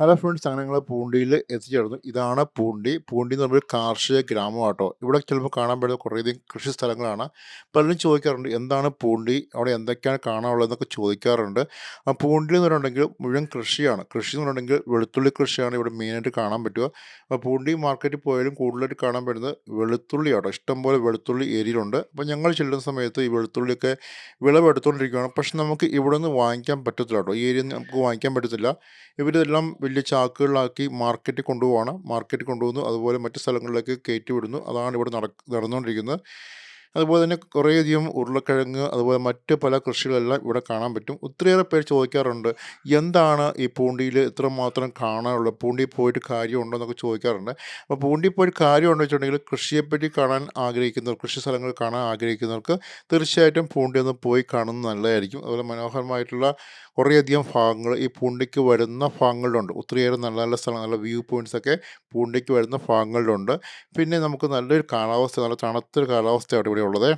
Hello friends, അങ്ങനെ ഞങ്ങൾ പൂണ്ടിയിൽ എത്തിച്ചേർന്നു. ഇതാണ് പൂണ്ടി. പൂണ്ടി എന്ന് പറയുമ്പോൾ കാർഷിക ഗ്രാമമാട്ടോ. ഇവിടെ ചിലപ്പോൾ കാണാൻ പറ്റുന്ന കുറേയധികം കൃഷി സ്ഥലങ്ങളാണ്. പലരും ചോദിക്കാറുണ്ട് എന്താണ് പൂണ്ടി, അവിടെ എന്തൊക്കെയാണ് കാണാനുള്ളതെന്നൊക്കെ ചോദിക്കാറുണ്ട്. പൂണ്ടി എന്ന് പറഞ്ഞിട്ടുണ്ടെങ്കിൽ മുഴുവൻ കൃഷിയാണ്. കൃഷി എന്ന് പറഞ്ഞിട്ടുണ്ടെങ്കിൽ വെളുത്തുള്ളി കൃഷിയാണ് ഇവിടെ മെയിനായിട്ട് കാണാൻ പറ്റുക. പൂണ്ടി മാർക്കറ്റിൽ പോയാലും കൂടുതലായിട്ട് കാണാൻ പറ്റുന്നത് വെളുത്തുള്ളിയാട്ടോ. ഇഷ്ടംപോലെ വെളുത്തുള്ളി ഏരിയയിലുണ്ട്. അപ്പോൾ ഞങ്ങൾ ചെല്ലുന്ന സമയത്ത് ഈ വെളുത്തുള്ളിയൊക്കെ വിളവെടുത്തുകൊണ്ടിരിക്കുകയാണ്. പക്ഷെ നമുക്ക് ഇവിടെ നിന്ന് വാങ്ങിക്കാൻ പറ്റത്തില്ല കേട്ടോ. ഈ ഏരിയയിൽ നിന്ന് നമുക്ക് വാങ്ങിക്കാൻ പറ്റത്തില്ല. ഇവരിതെല്ലാം വലിയ ചാക്കുകളിലാക്കി മാർക്കറ്റിൽ കൊണ്ടുപോവാണ്. മാർക്കറ്റിൽ കൊണ്ടുപോകുന്നു. അതുപോലെ മറ്റ് സ്ഥലങ്ങളിലേക്ക് കയറ്റി വിടുന്നു. അതാണ് ഇവിടെ നടന്നുകൊണ്ടിരിക്കുന്നത്. അതുപോലെ തന്നെ കുറേയധികം ഉരുളക്കിഴങ്ങ്, അതുപോലെ മറ്റ് പല കൃഷികളെല്ലാം ഇവിടെ കാണാൻ പറ്റും. ഒത്തിരിയേറെ പേര് ചോദിക്കാറുണ്ട്, എന്താണ് ഈ പൂണ്ടിയിൽ ഇത്രമാത്രം കാണാനുള്ളത്? പൂണ്ടിയിൽ പോയിട്ട് കാര്യമുണ്ടോ എന്നൊക്കെ ചോദിക്കാറുണ്ട്. അപ്പോൾ പൂണ്ടിയിൽ പോയിട്ട് കാര്യമുണ്ടോ വെച്ചിട്ടുണ്ടെങ്കിൽ കൃഷിയെപ്പറ്റി കാണാൻ ആഗ്രഹിക്കുന്നവർ, കൃഷി സ്ഥലങ്ങൾ കാണാൻ ആഗ്രഹിക്കുന്നവർക്ക് തീർച്ചയായിട്ടും പൂണ്ടി ഒന്ന് പോയി കാണുന്നത് നല്ലതായിരിക്കും. അതുപോലെ മനോഹരമായിട്ടുള്ള കുറേയധികം ഭാഗങ്ങൾ ഈ പൂണ്ടിക്ക് വരുന്ന ഭാഗങ്ങളിലുണ്ട്. ഒത്തിരിയേറെ നല്ല നല്ല സ്ഥലം, നല്ല വ്യൂ പോയിൻറ്റ്സൊക്കെ പൂണ്ടിക്ക് വരുന്ന ഭാഗങ്ങളിലുണ്ട്. പിന്നെ നമുക്ക് നല്ലൊരു കാലാവസ്ഥ, നല്ല തണുത്തൊരു കാലാവസ്ഥയാണ് ഇവിടെ ഉള്ളത്.